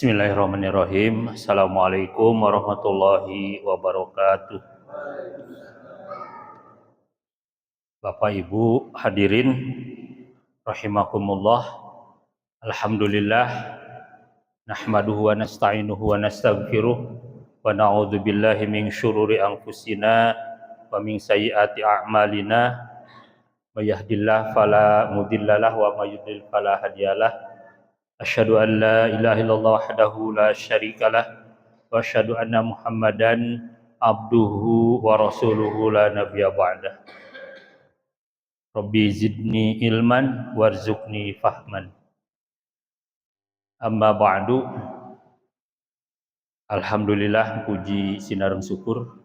Bismillahirrahmanirrahim. Assalamualaikum warahmatullahi wabarakatuh. Bapak Ibu hadirin rahimakumullah. Alhamdulillah nahmaduhu wa nasta'inuhu wa nastaghfiruh wa na'udzu billahi min syururi anfusina wa min sayyiati a'malina. May yahdihillahu fala mudhillalah wa may yudhlil fala hadiyalah. Asyhadu an la ilaha illallah wahdahu la syarikalah wa asyhadu anna Muhammadan abduhu wa rasuluhu la nabiyya ba'dah. Rabbi zidni ilman warzuqni fahman. Amma ba'du. Alhamdulillah, puji sinareng syukur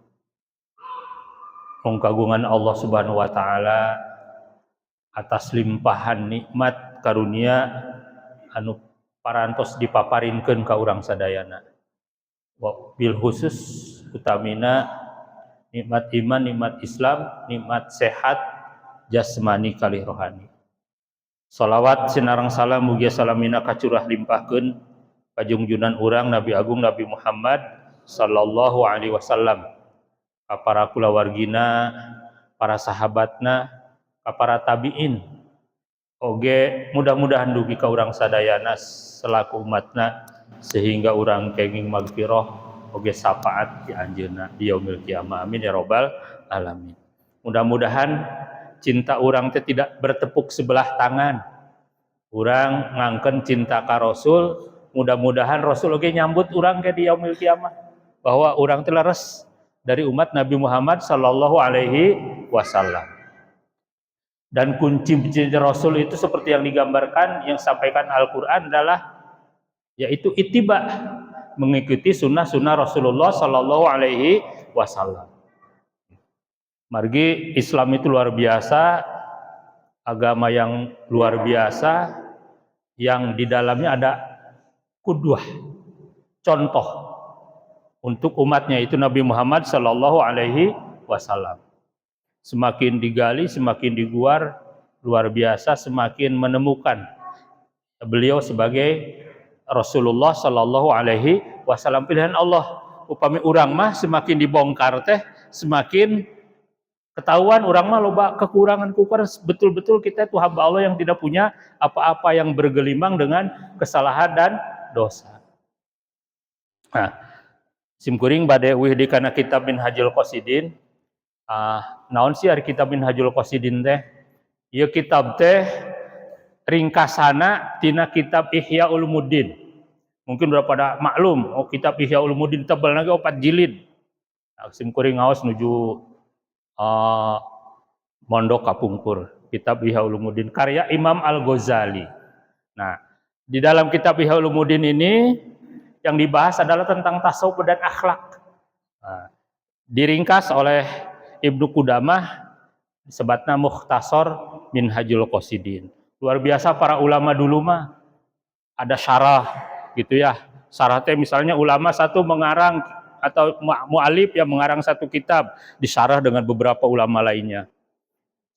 pengkagungan Allah Subhanahu wa taala atas limpahan nikmat karunia anu parantos dipaparinkeun ka urang sadayana. Bil khusus utamina nikmat iman, nikmat Islam, nikmat sehat jasmani kalih rohani. Salawat sinareng salam mugia salamina kacurah limpahkeun ka junjunan urang Nabi Agung Nabi Muhammad sallallahu alaihi wasallam, ka para kulawargina, para sahabatna, ka para tabi'in, oge mudah-mudahan dugi ka urang sadayana selaku umatna sehingga urang kenging magfirah oge syafaat di anjeunna di yaumil qiyamah. Amin ya rabbal alamin. Mudah-mudahan cinta urang teh tidak bertepuk sebelah tangan. Urang ngangkeun cinta ka Rasul, mudah-mudahan Rasul oge nyambut urang ke di yaumil qiyamah bahwa urang teh leres dari umat Nabi Muhammad sallallahu alaihi wasallam. Dan kunci Rasul itu seperti yang digambarkan, yang sampaikan Al-Quran adalah yaitu ittiba, mengikuti sunnah-sunnah Rasulullah Sallallahu Alaihi Wasallam. Margi Islam itu luar biasa, agama yang luar biasa, yang di dalamnya ada qudwah, contoh untuk umatnya itu Nabi Muhammad Sallallahu Alaihi Wasallam. Semakin digali, semakin diguar, luar biasa, semakin menemukan beliau sebagai Rasulullah Sallallahu Alaihi Wasallam, pilihan Allah. Upami urang mah semakin dibongkar teh, semakin ketahuan urang mah loba kekurangan betul-betul kita itu hamba Allah yang tidak punya apa-apa, yang bergelimang dengan kesalahan dan dosa. Nah, simkuring bade wihdi kana kitab Minhajul Qasidin. Naon sih ari kitab Minhajul Qasidin teh? Ieu kitab teh ringkasana tina kitab Ihya Ulumuddin. Mungkin udah pada maklum, kitab Ihya Ulumuddin tebal lagi 4 jilid. Sim kuring ngaos nuju mondok kapungkur. Kitab Ihya Ulumuddin karya Imam Al-Ghazali. Nah, di dalam kitab Ihya Ulumuddin ini yang dibahas adalah tentang tasawuf dan akhlak. Nah, diringkas oleh Ibnu Qudamah, sebatna Mukhtasar Minhajul Qasidin. Luar biasa para ulama dulu mah ada syarah gitu ya. Syarah teh misalnya ulama satu mengarang atau mu'alif yang mengarang satu kitab disyarah dengan beberapa ulama lainnya.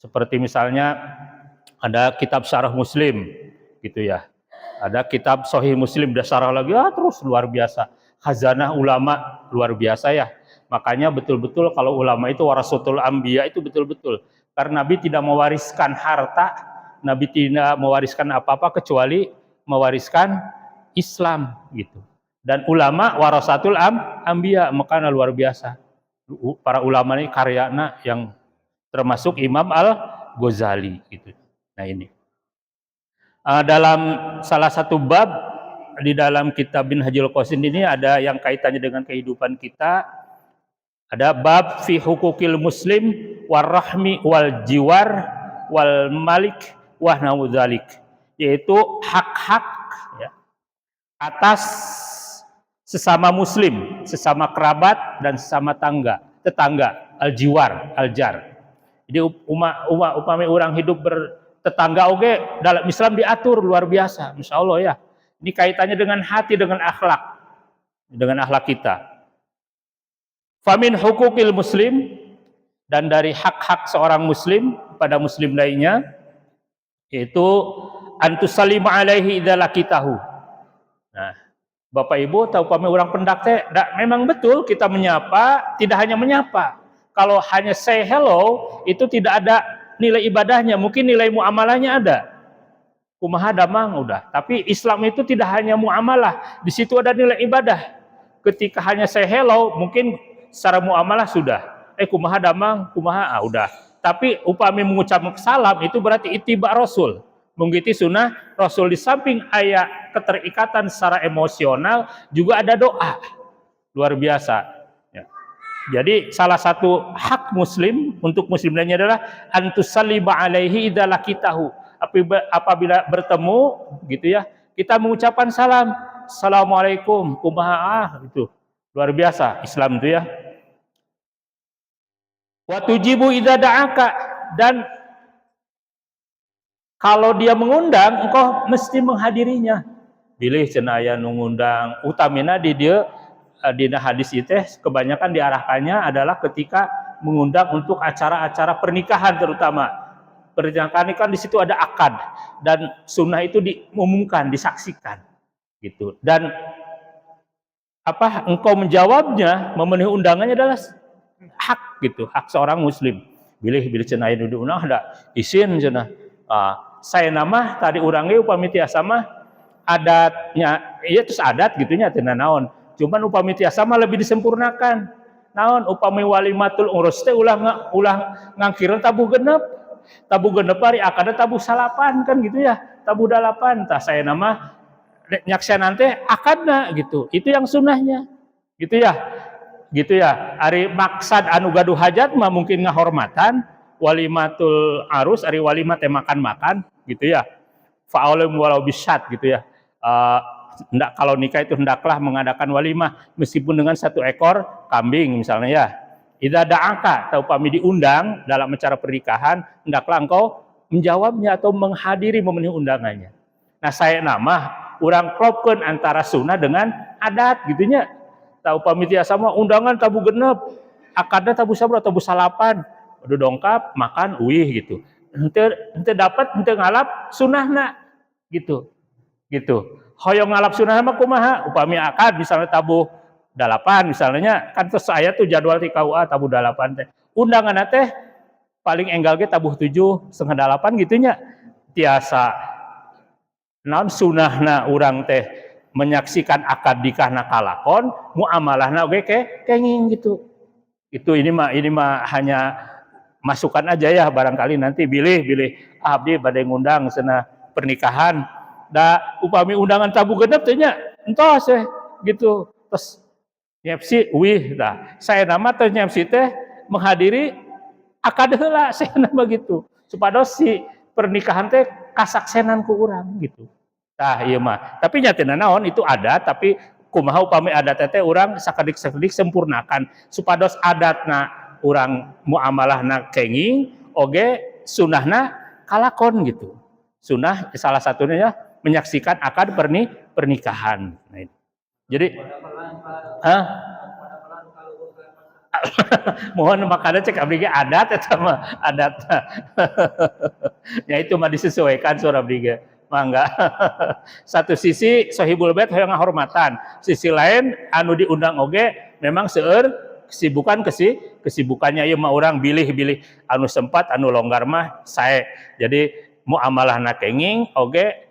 Seperti misalnya ada kitab Syarah Muslim gitu ya. Ada kitab Sahih Muslim disyarah lagi, terus luar biasa. Khazanah ulama luar biasa ya. Makanya betul-betul kalau ulama itu warasatul anbiya itu betul-betul. Karena Nabi tidak mewariskan harta, Nabi tidak mewariskan apa-apa kecuali mewariskan Islam gitu. Dan ulama warasatul anbiya, makanya luar biasa. Para ulama ini karyana yang termasuk Imam Al-Ghazali gitu. Nah ini. Dalam salah satu bab di dalam kitab Minhajul Qasidin ini ada yang kaitannya dengan kehidupan kita. Ada bab fi hukukil muslim warahmi wal jiwar wal malik wa naudzalik, yaitu hak-hak ya, atas sesama muslim, sesama kerabat dan sesama tetangga, al jiwar, al jar. Jadi upami orang hidup bertetangga oge dalam Islam diatur luar biasa, Masya Allah ya. Ini kaitannya dengan hati, dengan akhlak kita. Famin hukukil muslim, dan dari hak-hak seorang muslim pada muslim lainnya, yaitu antusalima alaihi idza laqitahu. Nah, Bapak Ibu tahu upami orang pendak teh, memang betul kita menyapa, tidak hanya menyapa. Kalau hanya say hello itu tidak ada nilai ibadahnya, mungkin nilai muamalahnya ada. Kumaha damang udah. Tapi Islam itu tidak hanya muamalah, di situ ada nilai ibadah. Ketika hanya say hello, mungkin secara muamalah sudah. Kumaha damang, kumaha, udah. Tapi upami mengucap salam itu berarti ittiba Rasul. Mengikuti sunnah Rasul. Di samping ayat keterikatan secara emosional, juga ada doa. Luar biasa. Ya. Jadi salah satu hak muslim untuk muslim lainnya adalah antusalliba alaihi idza laqitahu. Apabila bertemu gitu ya, kita mengucapkan salam. Assalamualaikum, kumaha, itu. Luar biasa Islam itu ya. Wa tujibu idza da'aka, dan kalau dia mengundang, engkau mesti menghadirinya. Bilih cenaya ngundang, utamina di dia dina hadis itu kebanyakan diarahkannya adalah ketika mengundang untuk acara-acara pernikahan terutama. Pernikahan kan di situ ada akad dan sunnah itu diumumkan, disaksikan gitu. Dan engkau menjawabnya, memenuhi undangannya adalah hak gitu, hak seorang muslim. Bilih cenaya duduk ada izin cenah. Saya nama tadi urangnya upami tiasa mah adatnya, iya terus adat gitunya tina naon. Cuman upami tiasa mah lebih disempurnakan. Naon upami walimatul urus teh ulah ngangkireun tabuh genep. Tabuh genep ari akada tabuh salapan kan gitu ya. Tabuh dalapan tah saya nama nyaksian teh akadna gitu. Itu yang sunnahnya. Gitu ya. Gitu ya. Ari maksad anu gaduh hajat mah mungkin ngahormatan. Walimatul arus ari walimat teh makan-makan gitu ya. Fa'alim walau bisyat gitu ya. Kalau nikah itu hendaklah mengadakan walimah meskipun dengan 1 ekor kambing misalnya ya. Idza da'aka, atau upami diundang dalam acara pernikahan, hendaklah engkau menjawabnya atau menghadiri, memenuhi undangannya. Nah, saya nama urang klopkeun antara sunnah dengan adat gitunya. Tau upami tiasa mah undangan tabu genep, akadna tabu sabra tabu salapan. Udah dongkap, makan, uih gitu. Ente dapat, ente ngalap sunnahna gitu. Gitu. Hoyong ngalap sunnahna mah kumaha? Upami akad misalnya tabuh 8 misalnya, kan terus saya tuh jadwal di KUA tabuh 8 teh. Undangan teh paling enggal ge tabuh 7, setengah 8 gitunya. Tiasa naon sunnahna urang teh menyaksikan akad nikahna kalakon, muamalahna oge kenging gitu. Itu ini mah hanya masukan aja ya, barangkali nanti bilih abdi bade ngundang cenah pernikahan da upami undangan tabu genep teh nya entos gitu terus nyepsi wih dah saya nama teh nyepsi teh menghadiri akad heula saya nama gitu supados si pernikahan teh kasaksenan ku urang gitu. Tah ieu mah tapi nyatina naon itu ada, tapi kumaha upami adat teh urang sakedik-sakedik sempurnakan supados adatna urang muamalahna kenging oge sunnahna kalakon gitu. Sunnah salah satunya ya menyaksikan akad pernikahan. Nah, jadi mohon makanya cek abdi adat eta mah adat. Ya itu mah disesuaikan surah abdi mangga. Satu sisi sahibul bait hoyong ngahormatan, sisi lain anu diundang oge memang seueur kesibukannya ieu mah urang bilih anu sempat anu longgar mah sae. Jadi muamalahna kenging oge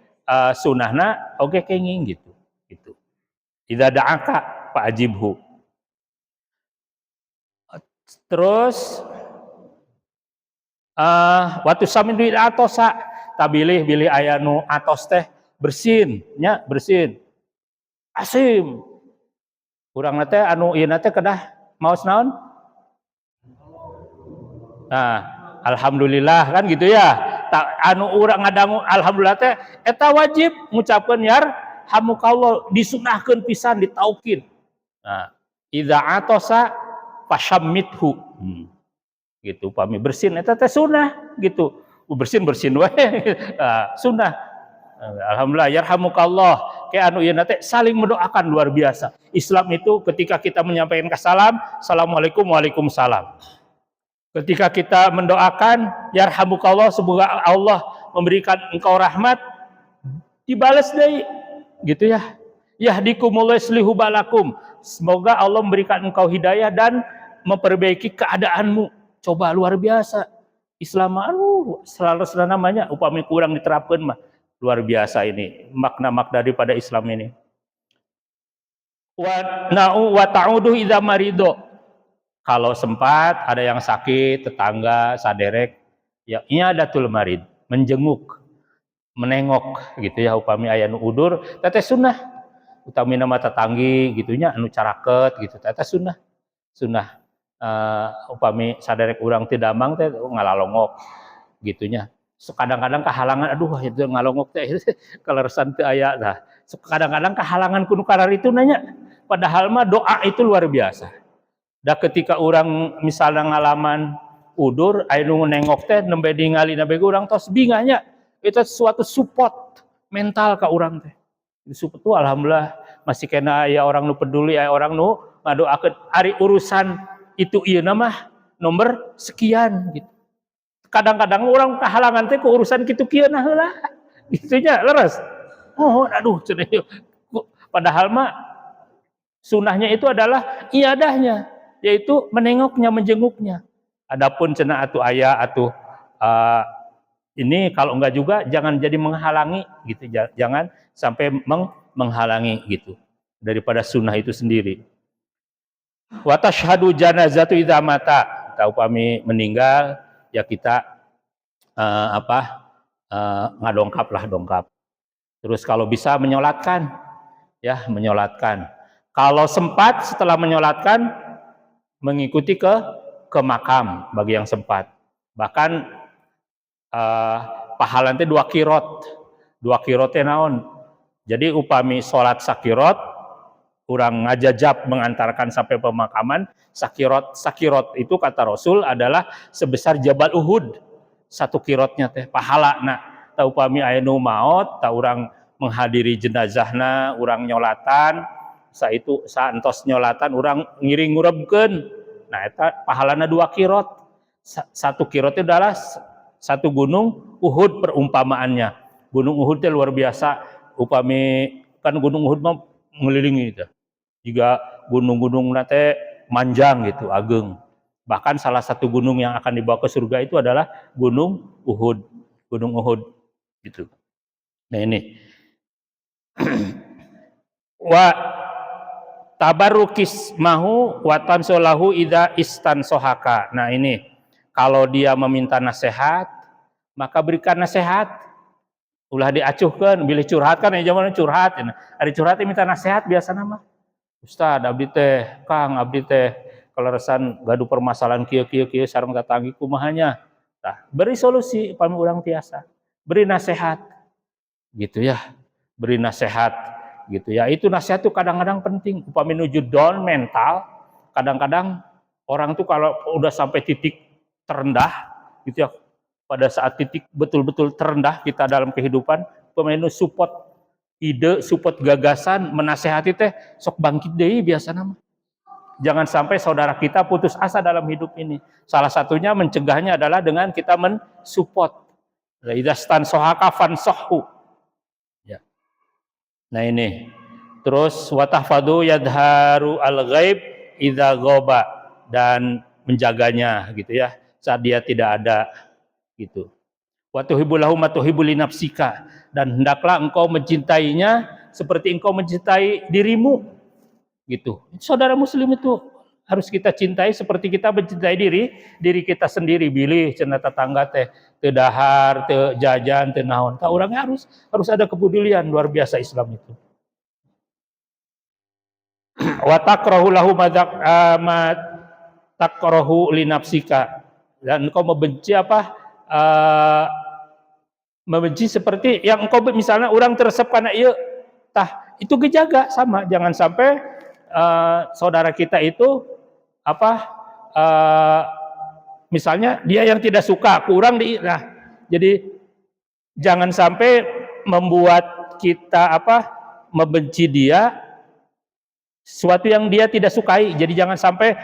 sunnahna oge kenging gitu. Gitu. Idza da'aka fa'ajibhu. Terus waktu samin duit atosa tabilih aya nu atos teh bersin nya bersin. Asim. Urang teh anu ieu teh kedah maos naon? Nah, alhamdulillah kan gitu ya. Anu urang ngadangu alhamdulillah teh eta wajib ngucapkeun yarhamukallah, disunahkeun pisan ditaukin. Nah, idza atasa fashammithu. Gitu upami bersin eta teh sunah gitu. Bersin we sunah. Alhamdulillah yarhamukallah. Kayak anu ieu teh saling mendoakan luar biasa. Islam itu ketika kita menyampaikan salam, assalamualaikum waalaikumsalam. Ketika kita mendoakan yarhamukallah, semoga Allah memberikan engkau rahmat, dibalas deui gitu ya. Yahdikumullahu yuslihu balakum. Semoga Allah memberikan engkau hidayah dan memperbaiki keadaanmu. Coba luar biasa. Islam selalu namanya upami kurang diterapkan mah luar biasa ini makna-makna daripada Islam ini. Wa ta'udu idza marido. Kalau sempat ada yang sakit, tetangga, saderek, ya i'adatul marid, menjenguk, menengok gitu ya upami aya nu udur, teteh sunnah. Utami nama tetanggi gitunya anu caraket gitu, teteh sunnah. Sunnah upami saderek urang teu damang teh ngalalongok gitunya. So, kadang-kadang kehalangan aduh itu ngalongok teh kaleresan teu aya tah. So, kadang-kadang kehalangan kudu karar itu nanya. Padahal mah doa itu luar biasa. Da ketika orang misalnya ngalaman udur aya nu nengok teh nembe ningali nabe urang tos binganya itu suatu support mental ka urang teh. Support tuh alhamdulillah masih kena aya orang nu peduli, aya orang nu ngadoakeun ari urusan itu ieu mah nomor sekian gitu. Kadang-kadang orang kehalangan teh ke urusan kitu kieu nah heula. Gitunya leres. Oh, aduh cenah. Padahal mah sunnahnya itu adalah iadahnya, yaitu menengoknya, menjenguknya. Adapun cenah atuh aya atuh ini kalau enggak juga jangan jadi menghalangi gitu. Jangan sampai menghalangi gitu daripada sunnah itu sendiri. Wa tashhadu janazatu idza mata. Tahu pami meninggal ya kita ngadongkap lah dongkap. Terus kalau bisa menyolatkan, ya menyolatkan. Kalau sempat setelah menyolatkan mengikuti ke makam bagi yang sempat. Bahkan pahala nanti 2 kirot. 2 kirot teh naon? Jadi upami sholat sakirot, kurang ngajajab mengantarkan sampai pemakaman, sakirot itu kata Rasul adalah sebesar Jabal Uhud. 1 kirotnya teh pahala. Nah, tau upami aya nu maot, tau urang menghadiri jenazahna, urang nyolatan, saantos nyolatan urang ngiring ngurebkeun. Nah, eta pahalana 2 kirot. 1 kirot itu adalah 1 gunung Uhud perumpamaannya. Gunung Uhud itu luar biasa. Upami kan gunung Uhud mah ngelilingi itu. Juga gunung-gunung nate manjang gitu, ageng. Bahkan salah satu gunung yang akan dibawa ke surga itu adalah Gunung Uhud. Gunung Uhud gitu. Nah ini. Wa tabarrukis mahu watan solahu ida istan sohaka. Nah ini kalau dia meminta nasihat maka berikan nasihat. Ulah diacuhkan, bilih curhat kan ya zaman curhat. Ada curhat minta nasihat biasa nama. Ustad abdi teh, Kang abdi teh kaleresan gaduh permasalahan kieu sareng tatanggi kumahanya. Tah, beri solusi pami urang tiasa. Beri nasihat. Gitu ya. Beri nasihat gitu ya. Itu nasihat tuh kadang-kadang penting. Upami nuju down mental, kadang-kadang orang tuh kalau udah sampai titik terendah gitu ya. Pada saat titik betul-betul terendah kita dalam kehidupan, pemain support ide, support gagasan, menasehati teh sok bangkit deui biasa nama. Jangan sampai saudara kita putus asa dalam hidup ini. Salah satunya mencegahnya adalah dengan kita mensupport. Idastan sohaka fansohu. Ya. Nah ini. Terus watahfadu yadharu al-ghaib idza ghaba, dan menjaganya gitu ya saat dia tidak ada gitu. Wa tuhibbulahu ma tuhibbu li nafsika, dan hendaklah engkau mencintainya seperti engkau mencintai dirimu gitu. Saudara muslim itu harus kita cintai seperti kita mencintai diri kita sendiri. Bilih cenah tetangga teh teu dahar, teu jajan, teu naon. Ka urangnya harus ada kepedulian. Luar biasa Islam itu. Wa takrahu lahu ma takrahu li nafsika, dan engkau membenci membenci seperti yang engkau misalnya orang teresep karena iya tah itu gejaga sama, jangan sampai saudara kita itu misalnya dia yang tidak suka kurang jadi jangan sampai membuat kita membenci dia sesuatu yang dia tidak sukai. Jadi jangan sampai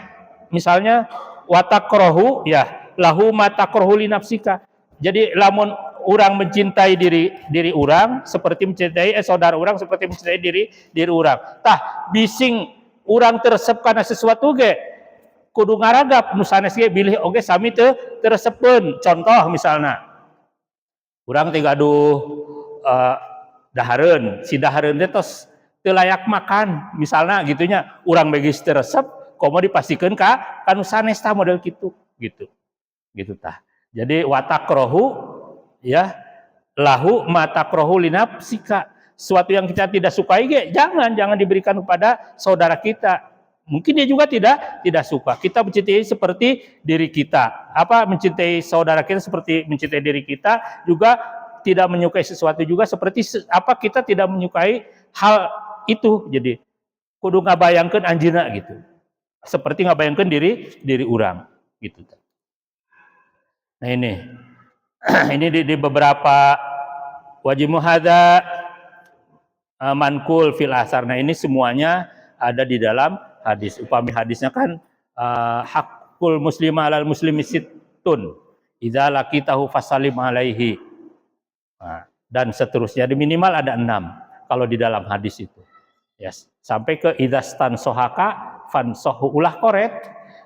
misalnya watakrohu ya lahu matakrohu li nafsika. Jadi lamun orang mencintai diri orang seperti mencintai saudara orang seperti mencintai diri orang. Tah bising orang teresep karena sesuatu ge kudu ngaragap nu sanes ge bilih oge sami teu teresepeun. Contoh misalnya urang teh gaduh dahareun, si dahareun teh tos teu layak makan misalnya gitunya, urang begis teresep komo dipastikeun ka nu sanes tah model kitu gitu tah. Jadi watakrohu ya lahu matakrohu linapsika, sesuatu yang kita tidak sukai jangan diberikan kepada saudara kita. Mungkin dia juga tidak suka. Kita mencintai seperti diri kita. Mencintai saudara kita seperti mencintai diri kita, juga tidak menyukai sesuatu juga seperti kita tidak menyukai hal itu. Jadi kudu ngabayangkeun anjeunna gitu. Seperti ngabayangkeun diri orang gitu. Nah ini di beberapa wajib muhadza mankul fil asar. Nah ini semuanya ada di dalam hadis. Upami hadisnya kan hakul muslima alal muslimi sittun idza laqitahu fasallim alaihi. Nah, dan seterusnya, di minimal ada 6 kalau di dalam hadis itu. Ya, sampai ke idzastan sohaka fansohu ulah koret.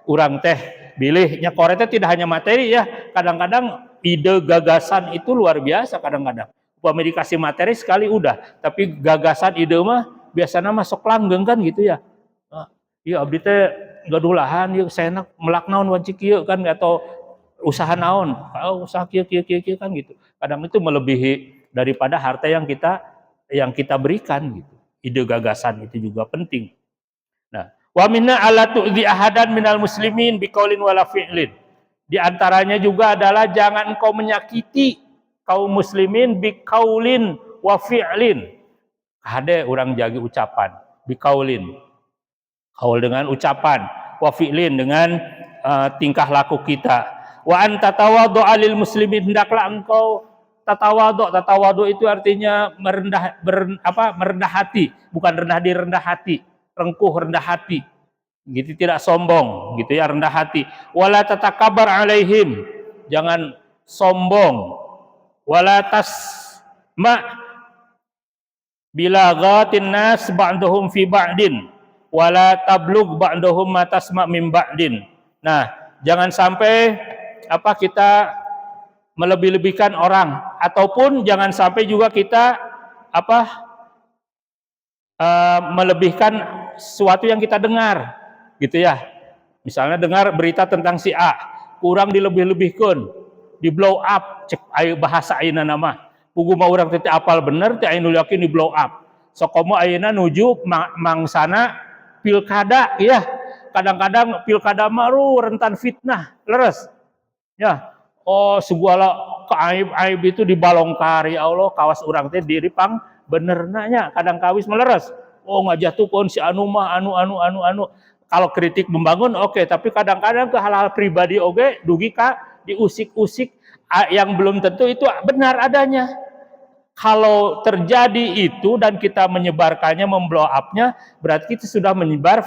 Urang teh bilihnya koretnya tidak hanya materi ya, kadang-kadang ide gagasan itu luar biasa kadang-kadang. Upama dikasih materi sekali udah, tapi gagasan ide mah biasanya masuk langgeng kan gitu ya. Iya abdi teh gaduh lahan yeuh saena melak naon wajib kieu kan, atau usaha naon, usaha kieu kan gitu. Kadang itu melebihi daripada harta yang kita berikan gitu. Ide gagasan itu juga penting. Nah, wa minna ala tu'dhi ahadan minal muslimin biqaulin wala fi'lin. Di antaranya juga adalah jangan engkau menyakiti kaum muslimin biqaulin wa fi'lin. Hade urang jagi ucapan biqaulin. Qaul dengan ucapan, wa fi'lin dengan tingkah laku kita. Wa anta tawadhu alil muslimin, hendaklah engkau tatawadu itu artinya merendah hati, bukan rendah diri, rendah hati, rengkuh rendah hati. Gitu, tidak sombong gitu ya, rendah hati. Wala tatakabar alaihim, jangan sombong. Wala tasma bila ghatin nas ba'duhum fi ba'din wala tablug ba'duhum ma tasma min ba'din. Nah, jangan sampai kita melebih-lebihkan orang, ataupun jangan sampai juga kita melebihkan sesuatu yang kita dengar gitu ya. Misalnya dengar berita tentang si A, kurang dilebih-lebihkan, di blow up, cek ayo bahasa ayeuna nama pugu mah urang teh apal bener teh anu yakin di blow up. Sokomo ayeuna nuju mangsana pilkada ya. Kadang-kadang pilkada maru rentan fitnah, leres. Ya, segala keaib-aib itu dibalongkar, ya Allah, kawas urang teh diri pang bener nanya, kadang kawis meleres. Ngajatuhkeun si anu mah anu. Kalau kritik membangun oke, tapi kadang-kadang ke hal-hal pribadi oke dugi ka diusik-usik yang belum tentu itu benar adanya. Kalau terjadi itu dan kita menyebarkannya, memblow up-nya, berarti kita sudah menyebar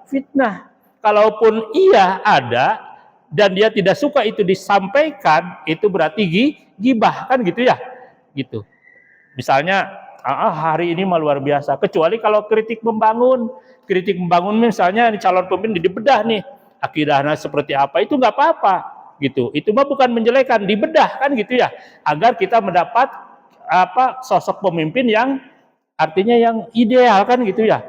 fitnah. Kalaupun iya ada dan dia tidak suka itu disampaikan, itu berarti gibah kan gitu ya. Gitu. Misalnya hari ini mah luar biasa, kecuali kalau kritik membangun misalnya ini calon pemimpin dibedah nih, akidahnya seperti apa, itu nggak apa-apa gitu. Itu mah bukan menjelekan, dibedah kan gitu ya, agar kita mendapat sosok pemimpin yang artinya yang ideal kan gitu ya.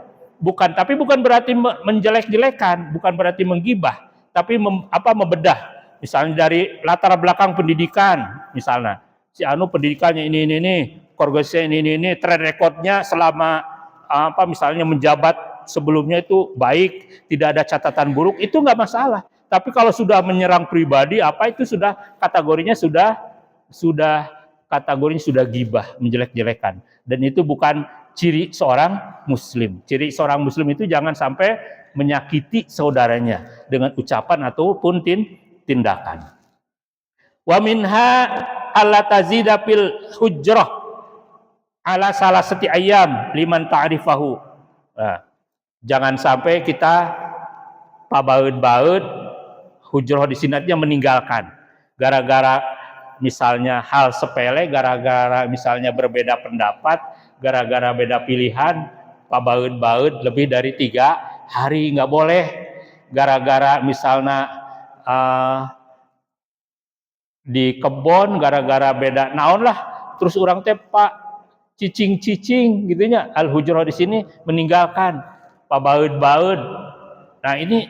Tapi bukan berarti menjelek-jelekan, bukan berarti menggibah, tapi membedah. Misalnya dari latar belakang pendidikan, misalnya si anu pendidikannya ini, korgosnya ini, track recordnya selama misalnya menjabat sebelumnya itu baik, tidak ada catatan buruk, itu nggak masalah. Tapi kalau sudah menyerang pribadi itu sudah kategorinya sudah gibah, menjelek-jelekan, dan itu bukan ciri seorang muslim. Ciri seorang muslim itu jangan sampai menyakiti saudaranya dengan ucapan ataupun tindakan. Wa minha alla tazida fil hujrah ala salasati ayyam liman ta'rifahu. Jangan sampai kita pabaeud-baeud hujrah di sinatnya meninggalkan gara-gara misalnya hal sepele gara-gara misalnya berbeda pendapat, gara-gara beda pilihan, pabaud-baud lebih dari 3 hari nggak boleh. Gara-gara misalnya di kebon gara-gara beda naon lah, terus orang teh pak cicing-cicing gitunya, al-hujrah di sini meninggalkan pabaud-baud. Nah ini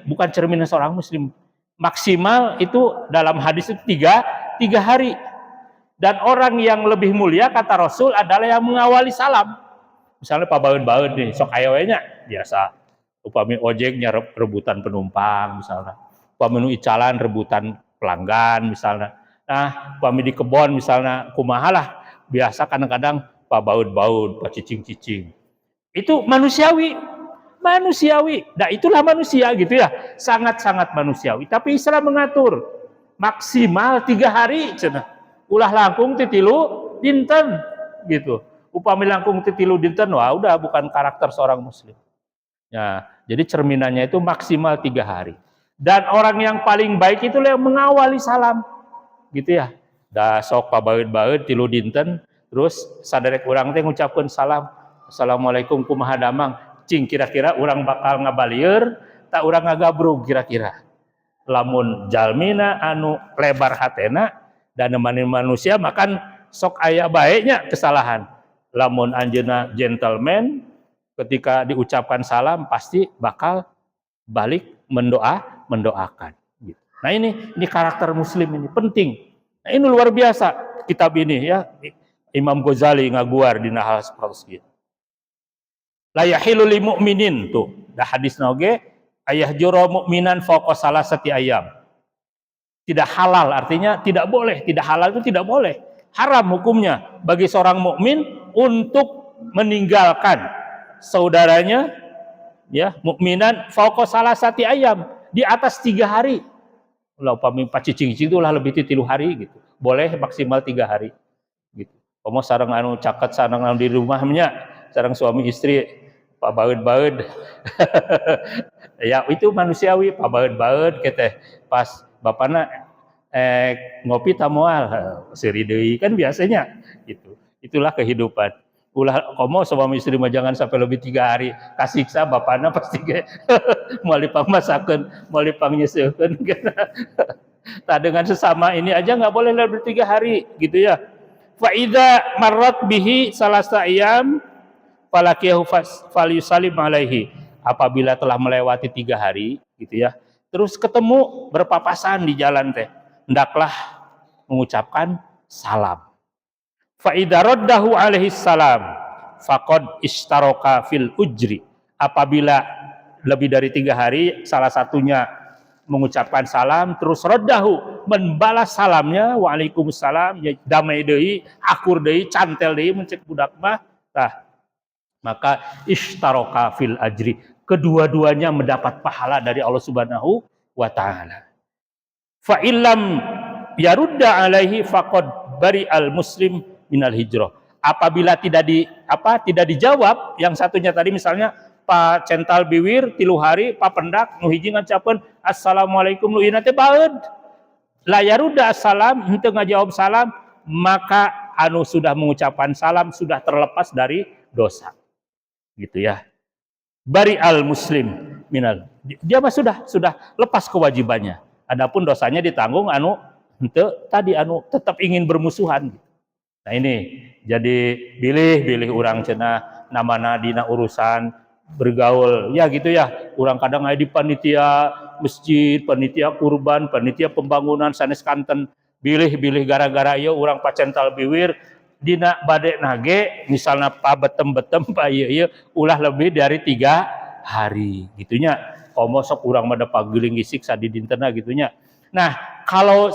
bukan cerminan seorang muslim. Maksimal itu dalam hadis itu tiga hari. Dan orang yang lebih mulia kata Rasul adalah yang mengawali salam. Misalnya pabaud-baud nih, sok ayawenya biasa. Upami ojeknya rebutan penumpang misalnya. Upami nu icalan rebutan pelanggan misalnya. Nah, upami di kebon misalnya kumahalah, biasa kadang-kadang pabaud-baud, pacicing-cicing. Itu manusiawi. Nah itulah manusia gitu ya, sangat-sangat manusiawi. Tapi Islam mengatur maksimal 3 hari cenah. Ulah langkung titilu dinten gitu. Upami langkung titilu dinten, wah udah bukan karakter seorang muslim. Ya, jadi cerminannya itu maksimal 3 hari. Dan orang yang paling baik itu yang mengawali salam gitu ya. Da sok pabaud-baud tilu dinten, terus saderek urang teh ngucapkeun salam. Assalamualaikum kumaha damang. Cing kira-kira orang bakal ngabalieur tak orang ngagabrug kira-kira. Lamun jalmina anu lebar hatena dan nemanin manusia makan sok aya baiknya kesalahan. Lamun anjeuna gentleman ketika diucapkan salam pasti bakal balik mendoakan gitu. Nah ini karakter muslim ini penting. Nah ini luar biasa kitab ini ya. Imam Ghazali ngaguar dina hal seperti itu. La yahilu lil mu'minin tuh dah hadis oge ayah juro mukminan fauqa salasati ayam. Tidak halal artinya tidak boleh, tidak halal itu tidak boleh. Haram hukumnya bagi seorang mukmin untuk meninggalkan saudaranya ya mukminan fauqa salasati ayam, di atas 3 hari. Ulah upami pacicing itulah lebih ti 3 hari gitu. Boleh maksimal 3 hari gitu. Komo sareng anu caket sareng anu di rumahnya, sareng suami istri pabaud-baud. Ya itu manusiawi pabaud-baud kita pas bapana ngopi tamual seri deui kan biasanya gitu. Itulah kehidupan. Ulah komo suami istri mah jangan sampai lebih 3 hari kasiksa bapana pasti ge moal dipangmasakeun, moal dipangnyeuseukeun. Nah dengan sesama ini aja nggak boleh lebih 3 hari gitu ya. Fa idza marrat bihi salasa ayyam falakiyahu falyusallim alaihi. Apabila telah melewati 3 hari gitu ya, terus ketemu berpapasan di jalan teh, hendaklah mengucapkan salam. Fa idza raddahu alaihi salam faqad istaraka fil ujri. Apabila lebih dari 3 hari salah satunya mengucapkan salam terus raddahu membalas salamnya waalaikumsalam ya damai deui akur deui cantel deui mencek budak mah tah maka ishtaroka fil ajri, kedua-duanya mendapat pahala dari Allah Subhanahu wa taala. Fa illam yarudda alaihi faqad bari al muslim minal hijrah. Apabila tidak dijawab yang satunya tadi misalnya Pak cental biwir 3 hari Pak pendak nu hiji ngacapkeun assalamualaikum nu ieu teh baeud. La yarudda assalam henteu ngajawab salam, maka anu sudah mengucapkan salam sudah terlepas dari dosa. Gitu ya. Bari al muslim minal. Dia mah sudah lepas kewajibannya. Adapun dosanya ditanggung anu henteu tadi anu tetap ingin bermusuhan. Nah ini jadi bilih urang cenah namana dina urusan bergaul ya gitu ya. Urang kadang aya di panitia masjid, panitia kurban, panitia pembangunan sanes kanten bilih gara-gara ieu urang pacental biwir dina bade nage misalnya pabetem-betem pa ieu ulah lebih dari 3 hari gitunya komo sok urang mah pageling gisiksa di dintena gitunya. Nah kalau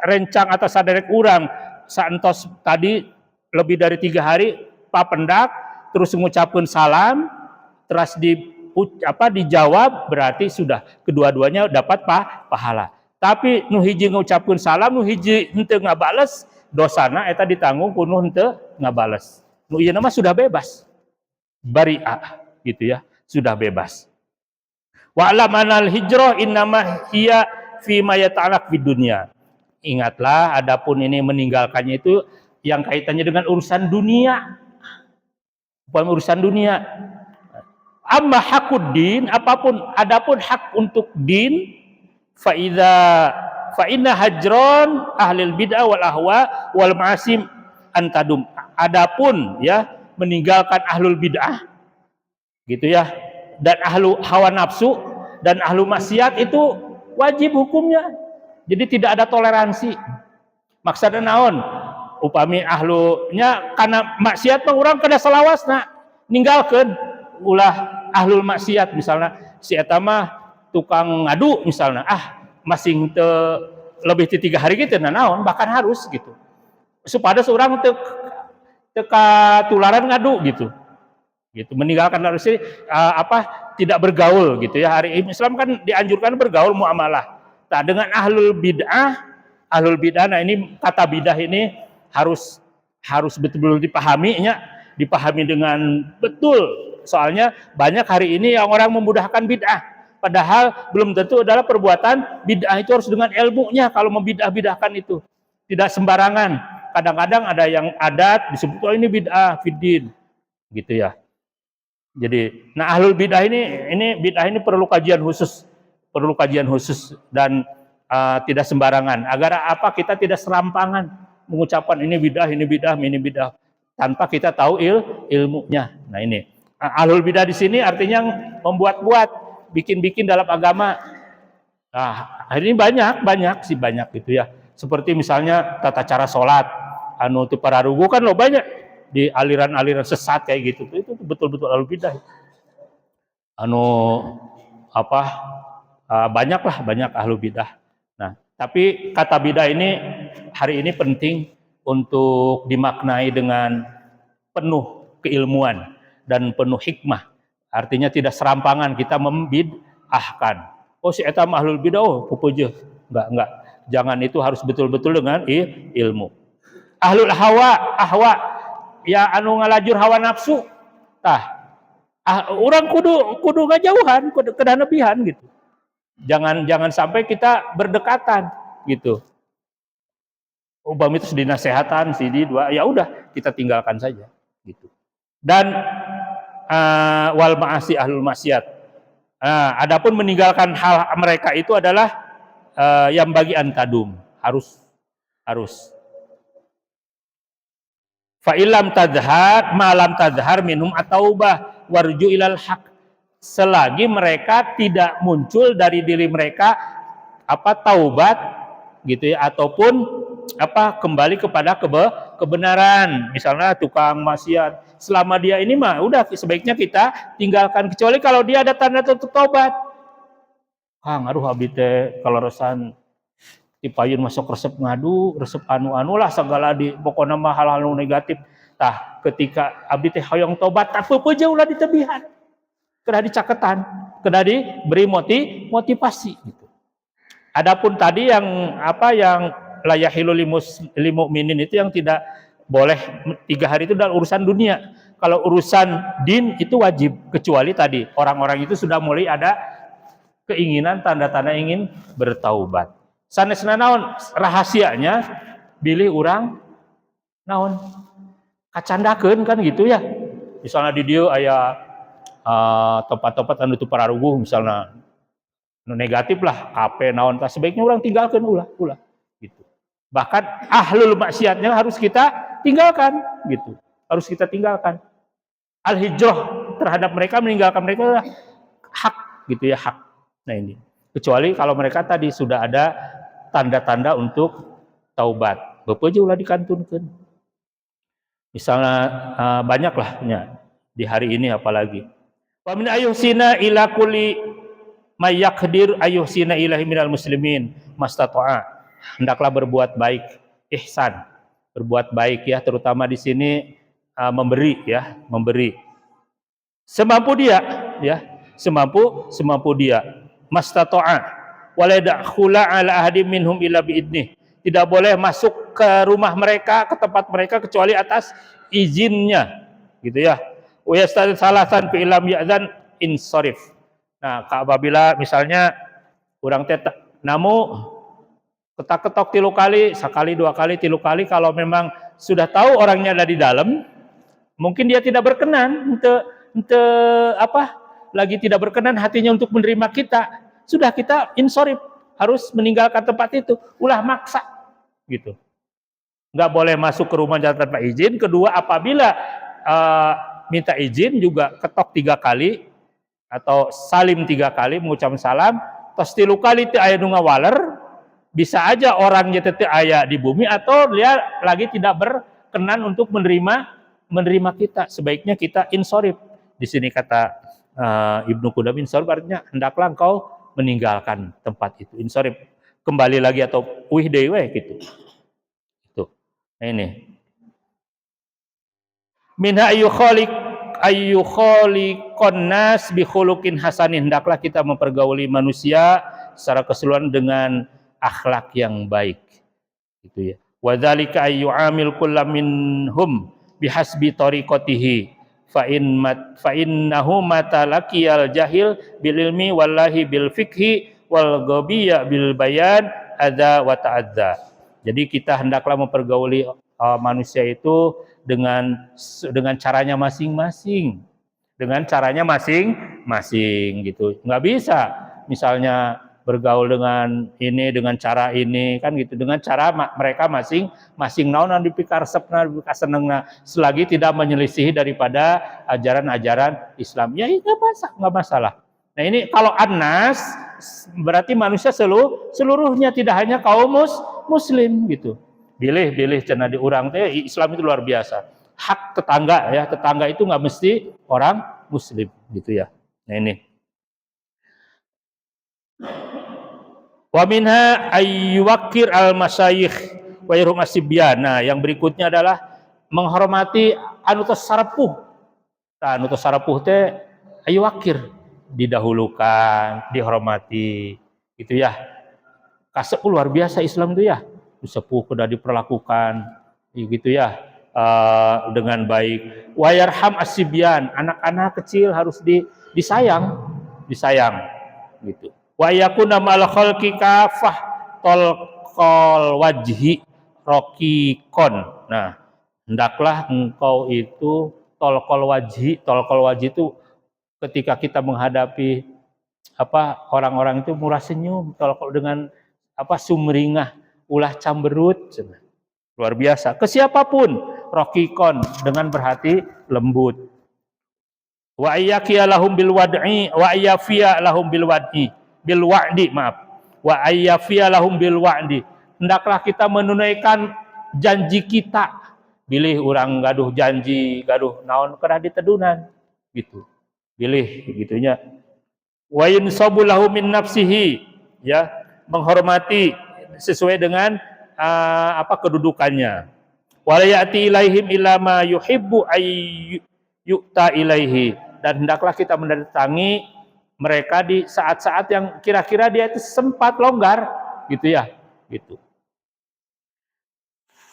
rencang atau saderek urang saentos tadi lebih dari 3 hari papendak terus mengucapkan salam terus dijawab berarti sudah kedua-duanya dapat pahala. Tapi nu hiji ngucapkeun salam nu hiji henteu ngabales dosana eta ditanggung kuno henteu ngabales. Nu ieu mah sudah bebas. Bari'ah gitu ya, sudah bebas. Wa alam anal hijrah innama hiya fi ma yata'allaq bid dunya. Ingatlah, adapun ini meninggalkannya itu yang kaitannya dengan urusan dunia, bukan urusan dunia. Amma hakuddin, adapun hak untuk din, fa inna hajron ahlil bid'ah wal ahwa wal ma'asim antadum. Adapun ya meninggalkan ahlul bid'ah gitu ya, dan ahlu hawa nafsu dan ahlu maksiat itu wajib hukumnya. Jadi tidak ada toleransi. Maksudnya naon? Upami ahlunya karena maksiat mah urang kada salawasna ninggalkeun ulah ahlul maksiat, misalnya si eta mah tukang ngadu misalnya, masing lebih ti 3 hari gitu, nah naon bahkan harus gitu supaya seorang teka tularan ngadu gitu meninggalkan harus tidak bergaul gitu ya. Hari Islam kan dianjurkan bergaul muamalah. Nah dengan ahlul bid'ah, nah ini kata bidah ini harus betul-betul dipahami dengan betul. Soalnya banyak hari ini yang orang memudahkan bid'ah, padahal belum tentu adalah perbuatan bid'ah itu harus dengan ilmunya. Kalau membidah-bidahkan itu tidak sembarangan. Kadang-kadang ada yang adat disebut ini bid'ah fiddin gitu ya. Jadi, nah ahlul bid'ah ini bid'ah ini perlu kajian khusus dan tidak sembarangan. Agar apa? Kita tidak serampangan mengucapkan ini bidah tanpa kita tahu ilmunya. Nah ini ahlul bidah di sini artinya membuat-buat, bikin-bikin dalam agama. Nah ini banyak gitu ya. Seperti misalnya tata cara sholat, tu pararugu kan lo banyak di aliran-aliran sesat kayak gitu. Itu betul-betul ahlul bidah. Banyak ahlul bidah. Nah, tapi kata bidah ini hari ini penting untuk dimaknai dengan penuh keilmuan dan penuh hikmah. Artinya tidak serampangan kita membid'ahkan. Oh si eta ahlul bidah, pupujeun. Enggak. Jangan, itu harus betul-betul dengan ilmu. Ahlul ahwa ya anu ngalajur hawa nafsu. Orang kudu ngajauhan, kudu kedanebihan gitu. Jangan sampai kita berdekatan gitu. Ubam itu dinasehatan ya udah kita tinggalkan saja gitu. Dan wal ma'asi ahlul maksiat. Adapun meninggalkan hal mereka itu adalah yang bagi antadum, harus fa illam tadhhar malam tadhhar minhum ataubah warju ilal haq, selagi mereka tidak muncul dari diri mereka taubat gitu ya, ataupun kembali kepada kebenaran. Misalnya tukang maksiat, selama dia ini mah udah sebaiknya kita tinggalkan, kecuali kalau dia ada tanda untuk taubat. Ngaruh abi teh kalau resan dipayun masuk resep ngadu, resep anu lah segala di pokoknya mah hal-hal negatif. Ketika abdi teh hoyong tobat, tak peupeujeuh ulah ditebihan. Kena dicaketan, kena diberi motivasi gitu. Adapun tadi yang la yahilu lil mu'minin itu yang tidak boleh 3 hari itu dalam urusan dunia. Kalau urusan din itu wajib, kecuali tadi orang-orang itu sudah mulai ada keinginan, tanda-tanda ingin bertaubat. Sanesna naon rahasianya bilih urang naon kacandakeun kan gitu ya. Misalnya di dieu aya tempat-tempat anu teu pararuguh misalnya negatif lah, kape naon tah sebaiknya urang tinggalkeun ulah gitu. Bahkan ahlul maksiatnya harus kita tinggalkan gitu. Harus kita tinggalkan. Al-hijrah terhadap mereka, meninggalkan mereka adalah hak gitu ya, hak. Nah ini. Kecuali kalau mereka tadi sudah ada tanda-tanda untuk taubat. Beupeujeuh ulah dikantunkeun. Misalnya banyaklah ya, di hari ini apalagi. Wa min ayyusina ila kulli may yaqdir ayyusina ilahi minal muslimin mastata'a. Hendaklah berbuat baik, ihsan. Berbuat baik ya, terutama di sini memberi. Semampu dia ya, semampu dia. Mastata'a wala yadkhula ala ahadin minhum illa biidnih. Tidak boleh masuk ke rumah mereka, ke tempat mereka kecuali atas izinnya gitu ya. Wa yastadil salasan fi ilam ya'zan insarif. Nah, apabila misalnya orang teh namu Ketak-ketok 3 kali, sekali, 2 kali, 3 kali. Kalau memang sudah tahu orangnya ada di dalam, mungkin dia tidak berkenan, lagi tidak berkenan hatinya untuk menerima kita. Sudah kita insorif, harus meninggalkan tempat itu. Ulah maksa, gitu. Nggak boleh masuk ke rumah tanpa izin. Kedua, apabila minta izin juga ketok 3 kali atau salim 3 kali, mengucap salam. Tos 3 kali itu aya nu ngawaler, bisa aja orangnya tete aya di bumi atau dia lagi tidak berkenan untuk menerima kita. Sebaiknya kita insorif. Di sini kata Ibnu Qudam, insorif artinya hendaklah engkau meninggalkan tempat itu. Insorif, kembali lagi atau wih dewe gitu. Itu. Nah ini. Minha ayyukhaliqon nas bi khuluqin hasanin, hendaklah kita mempergauli manusia secara keseluruhan dengan akhlak yang baik, gitu ya. Wa dzalika ayyu'amil kullam minhum bihasbi tariqatihi fa innahu matalaqiyal jahil bil ilmi wallahi bil fiqhi wal ghabiyya bil bayan adza wa ta'adza. Jadi kita hendaklah mempergauli manusia itu dengan caranya masing-masing, gitu. Nggak bisa misalnya bergaul dengan ini dengan cara ini kan gitu, dengan cara mereka masing-masing naon dipikaresepna senengna selagi tidak menyelisihi daripada ajaran-ajaran Islam, ya nggak masalah. Nah ini kalau annas berarti manusia seluruhnya, tidak hanya kaum muslim gitu. Bilih cenah di urang teh Islam itu luar biasa. Hak tetangga ya, tetangga itu nggak mesti orang muslim gitu ya. Nah ini. Wa minha ayyuwaqqir al-masyayikh wa yarhum asibyan. Nah, yang berikutnya adalah menghormati anu tos sarepuh. Tah anu tos sarepuh teh ayyuwaqqir, didahulukan, dihormati gitu ya. Kasep luar biasa Islam itu ya. Sepuh sudah diperlakukan gitu ya, dengan baik. Wa yarham asibyan, anak-anak kecil harus disayang gitu. Wa yakuna mal khalqi kafah tolqol wajhi raqikon. Nah, hendaklah engkau itu tolqol wajhi itu ketika kita menghadapi orang-orang itu murah senyum, tolqol dengan sumringah, ulah camberut, luar biasa. Ke siapapun, raqikon, dengan berhati lembut. Wa ayyakiya lahum bil wad'i wa ayyafiya lahum bil wa'di, maaf. Wa ayyafiya lahum bil wa'di. Hendaklah kita menunaikan janji kita. Bilih urang gaduh janji, gaduh naon kedah ditedunan gitu. Bilih gitunya. Wa yunsabu lahu min nafsihi, ya, menghormati sesuai dengan kedudukannya. Wala ya'ti ilaihim illa ma yuhibbu yu'ta ilaihi, dan hendaklah kita mendatangi mereka di saat-saat yang kira-kira dia itu sempat longgar gitu ya, gitu.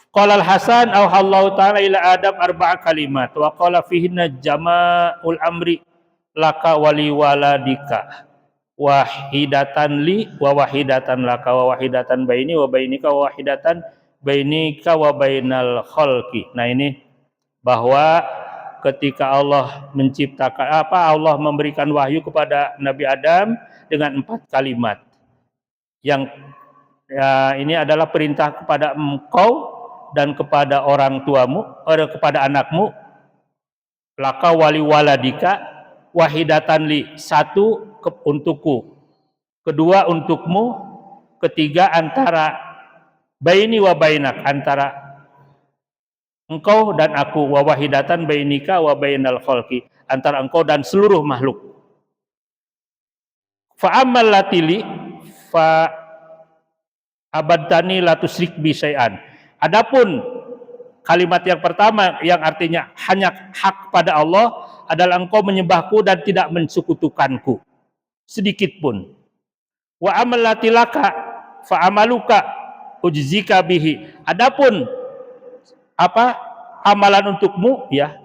Qala al-Hasan auhallahu ta'ala ila Adam 4 kalimat wa qala fihinna jama'ul amri laka wali waladika wahidatan li wa wahidatan laka wa wahidatan baini wa bainika wa wahidatan bainika wa bainal khalqi. Nah ini bahwa ketika Allah menciptakan Allah memberikan wahyu kepada Nabi Adam dengan 4 kalimat. Yang ini adalah perintah kepada engkau dan kepada orang tuamu, kepada anakmu, laka wali waladika wahidatan li, 1 untukku, 2 untukmu, 3 antara baini wa bainak, antara engkau dan aku, wa wahidatan bainika wa bainal khalqi, antara engkau dan seluruh makhluk. Fa ammal latili fa abadtani la tusyrik bi syai'an. Adapun kalimat yang pertama yang artinya hanya hak pada Allah adalah engkau menyembahku dan tidak mensekutukanku sedikit pun. Wa amal latilaka fa amaluka ujzika bihi. Adapun amalan untukmu, ya,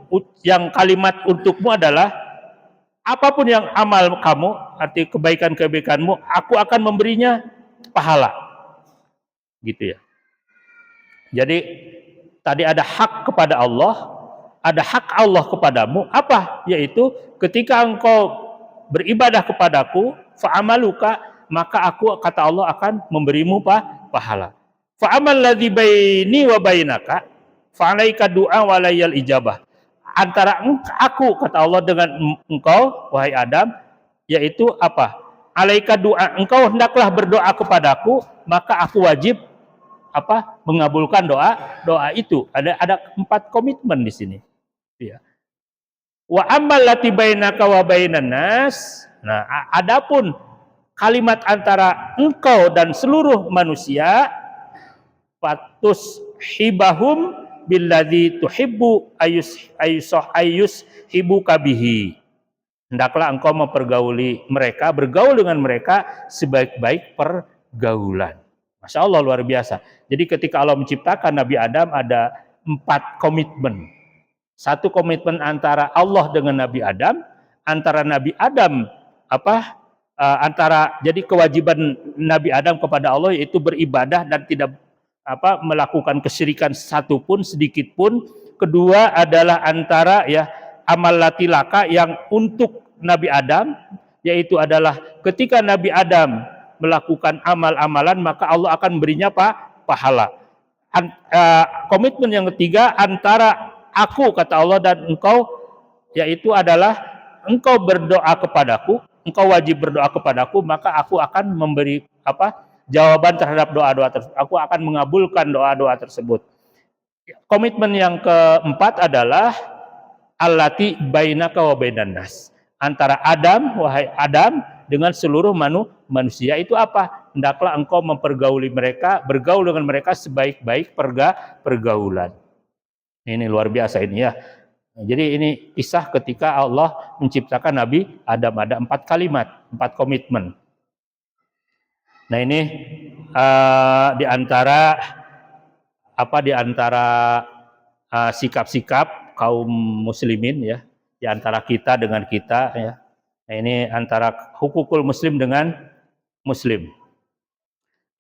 yang kalimat untukmu adalah apapun yang amal kamu, arti kebaikan-kebaikanmu, aku akan memberinya pahala. gitu ya. Jadi tadi ada hak kepada Allah, ada hak Allah kepadamu, apa? Yaitu ketika engkau beribadah kepadaku, fa'amaluka, maka aku, kata Allah, akan memberimu pahala. Fa'amal ladzi baini wa bainaka fa'alaika du'a walayal ijabah. Antara aku, kata Allah, dengan engkau, wahai Adam, yaitu apa? Alaika du'a, engkau hendaklah berdoa kepadaku, maka aku wajib apa? Mengabulkan doa itu. Ada 4 komitmen di sini. Ya. Wa ammal lati bainaka wa bainan nas. Nah, adapun kalimat antara engkau dan seluruh manusia, fatus hibahum billadzi tuhibbu ayus hibuka bihi. Hendaklah engkau mempergauli mereka, bergaul dengan mereka sebaik-baik pergaulan. Masya Allah, luar biasa. Jadi ketika Allah menciptakan Nabi Adam ada 4 komitmen. 1 komitmen antara Allah dengan Nabi Adam, antara Nabi Adam jadi kewajiban Nabi Adam kepada Allah yaitu beribadah dan tidak melakukan kesyirikan satupun, sedikit pun. Kedua adalah antara amal latilaka yang untuk Nabi Adam, yaitu adalah ketika Nabi Adam melakukan amal-amalan maka Allah akan berinya pahala. Komitmen yang ketiga antara aku, kata Allah, dan engkau, yaitu adalah engkau berdoa kepadaku, engkau wajib berdoa kepadaku, maka aku akan memberi jawaban terhadap doa-doa tersebut. Aku akan mengabulkan doa-doa tersebut. Komitmen yang keempat adalah allati bainaka wa bainan nas. Antara Adam, wahai Adam, dengan seluruh manusia itu apa? Hendaklah engkau mempergauli mereka, bergaul dengan mereka sebaik-baik pergaulan. Ini luar biasa ini ya. Jadi ini kisah ketika Allah menciptakan Nabi Adam, ada 4 kalimat, 4 komitmen. Nah ini di antara sikap-sikap kaum muslimin ya, di antara kita dengan kita ya. Nah ini antara hukukul muslim dengan muslim.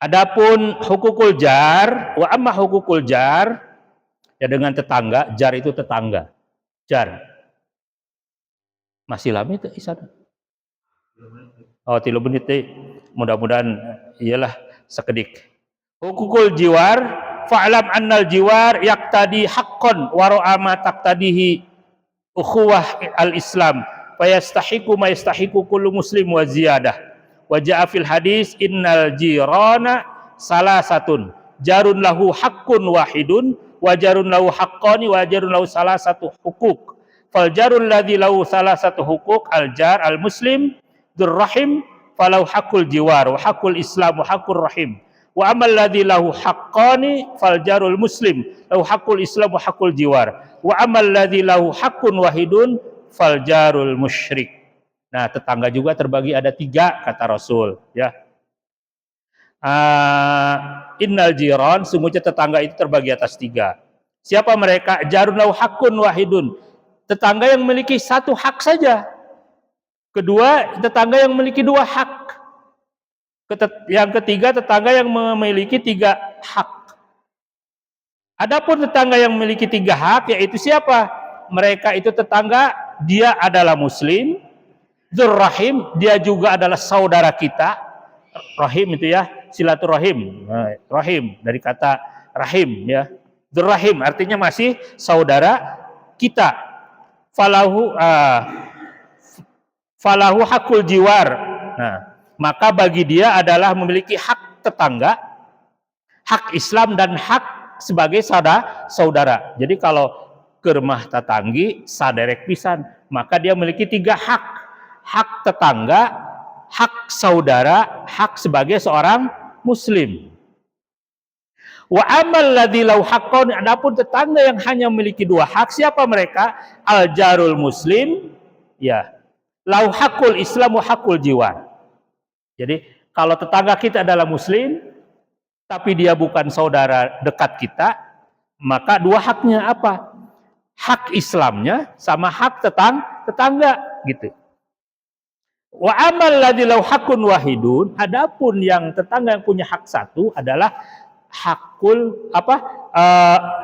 Adapun hukukul jar, wa amma hukukul jar, ya dengan tetangga. Jar itu tetangga. Jar. Masih lama itu Isan? Oh, 3 menit. Mudah-mudahan iyalah sekedik. Hukukul jiwar, fa'lam annal jiwar yaqtadi haqqan wa ra'ama taqtadihi ukhuwah al-Islam. Fayastahiqu ma yastahiqu kullu muslim wa ziyadah. Wa ja'a fil hadis innal jirana salasatun. Jarun lahu haqqun wahidun wa jarun lahu haqqani wa jarun lahu salasatu hukuk. Fal jarul ladzi lahu salasatu hukuk al jar al muslim dzurrahim falau haqqul jiwar wa haqqul islam wa haqqur rahim. Wa amal ladzi lahu haqqani fal jarul muslim lahu haqqul islam wa haqqul jiwar. Wa amal ladzi lahu haqqun wahidun fal jarul musyrik. Nah, tetangga juga terbagi ada 3 kata Rasul ya. Innal jiran, sungguhnya tetangga itu terbagi atas 3. Siapa mereka? Jarun lahu haqqun wahidun, tetangga yang memiliki 1 hak saja. Kedua, tetangga yang memiliki 2 hak. Yang ketiga, tetangga yang memiliki 3 hak. Adapun tetangga yang memiliki 3 hak, yaitu siapa? Mereka itu tetangga, dia adalah muslim, dzurrahim, dia juga adalah saudara kita. Rahim itu ya, silaturahim. Rahim dari kata rahim ya. Dzurrahim artinya masih saudara kita. Falahu hakul jiwar. Nah, maka bagi dia adalah memiliki hak tetangga, hak Islam dan hak sebagai saudara. Jadi kalau ke rumah tetanggi saderek pisan, maka dia memiliki 3 hak. Hak tetangga, hak saudara, hak sebagai seorang muslim. Wa amal ladzi lahu haqqun, adapun tetangga yang hanya memiliki 2 hak, siapa mereka? Al jarul muslim ya. Lahu haqqul islam wa haqqul jiwar. Jadi kalau tetangga kita adalah muslim tapi dia bukan saudara dekat kita, maka 2 haknya apa? Hak Islamnya sama hak tetangga gitu. Wa amal ladzi lahu haqqun wahidun, adapun yang tetangga yang punya hak 1 adalah hakul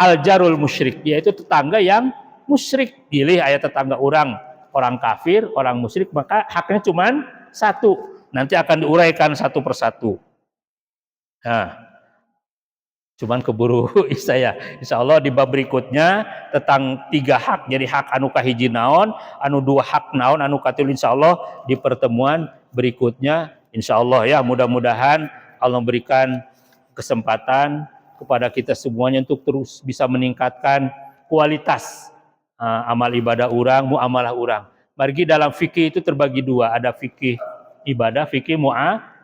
aljarul musyrik, yaitu tetangga yang musyrik. Pilih ayat tetangga orang kafir, orang musyrik, maka haknya cuma satu. Nanti akan diuraikan satu persatu. Nah, cuman keburu saya. Insya Allah di bab berikutnya tentang 3 hak. Jadi hak anu kahiji naon, anu 2 hak naon, anu katilu insya Allah di pertemuan berikutnya. Insya Allah ya, mudah-mudahan Allah memberikan kesempatan kepada kita semuanya untuk terus bisa meningkatkan kualitas amal ibadah orang, muamalah orang. Margi dalam fikih itu terbagi 2, ada fikih ibadah, fikih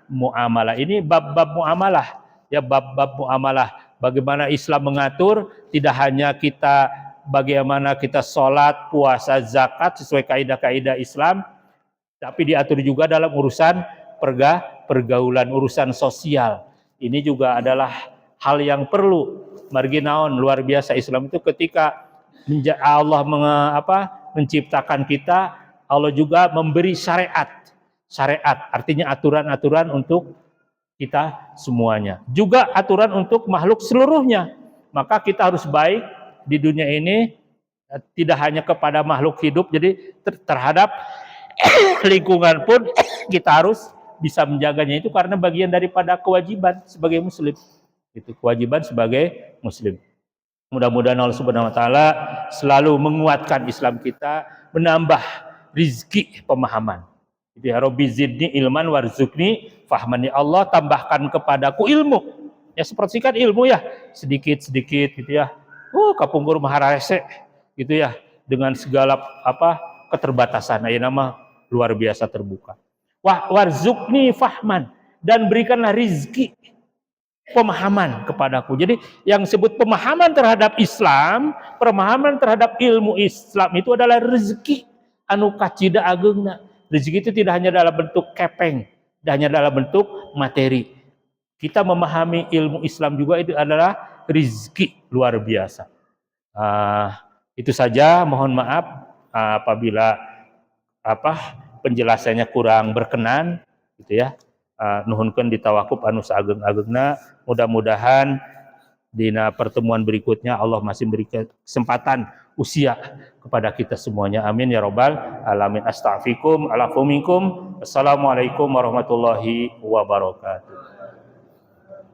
muamalah. Ini bab-bab muamalah, ya bab-bab muamalah. Bagaimana Islam mengatur, tidak hanya kita bagaimana kita sholat, puasa, zakat sesuai kaidah-kaidah Islam, tapi diatur juga dalam urusan pergaulan, urusan sosial. Ini juga adalah hal yang perlu. Margi naon luar biasa Islam itu ketika Allah menciptakan kita, Allah juga memberi syariat. Syariat artinya aturan-aturan untuk kita semuanya. Juga aturan untuk makhluk seluruhnya. Maka kita harus baik di dunia ini, tidak hanya kepada makhluk hidup, jadi terhadap lingkungan pun kita harus bisa menjaganya, itu karena bagian daripada kewajiban sebagai muslim. Itu kewajiban sebagai muslim. Mudah-mudahan Allah Subhanahu wa taala selalu menguatkan Islam kita, menambah rizki pemahaman. Itu ya Rabbi zidni ilman warzuqni fahman, ya Allah tambahkan kepadaku ilmu. Ya sepertikan ilmu ya, sedikit-sedikit gitu ya. Kapungkur maharese gitu ya, dengan segala keterbatasan. Ya nama luar biasa terbuka. Warzuqni fahman, dan berikanlah rizki pemahaman kepadaku. Jadi yang disebut pemahaman terhadap Islam, pemahaman terhadap ilmu Islam itu adalah rezeki anu kacida ageungna. Rezeki itu tidak hanya dalam bentuk kepeng, tidak hanya dalam bentuk materi. Kita memahami ilmu Islam juga itu adalah rezeki luar biasa. Itu saja, mohon maaf apabila penjelasannya kurang berkenan gitu ya. Nuhunkeun ditawakuf anu saageng-ageungna. Mudah-mudahan dina pertemuan berikutnya Allah masih berikan kesempatan usia kepada kita semuanya. Amin ya rabbal alamin. Astaghfirukum alafu minkum. Assalamualaikum warahmatullahi wabarakatuh.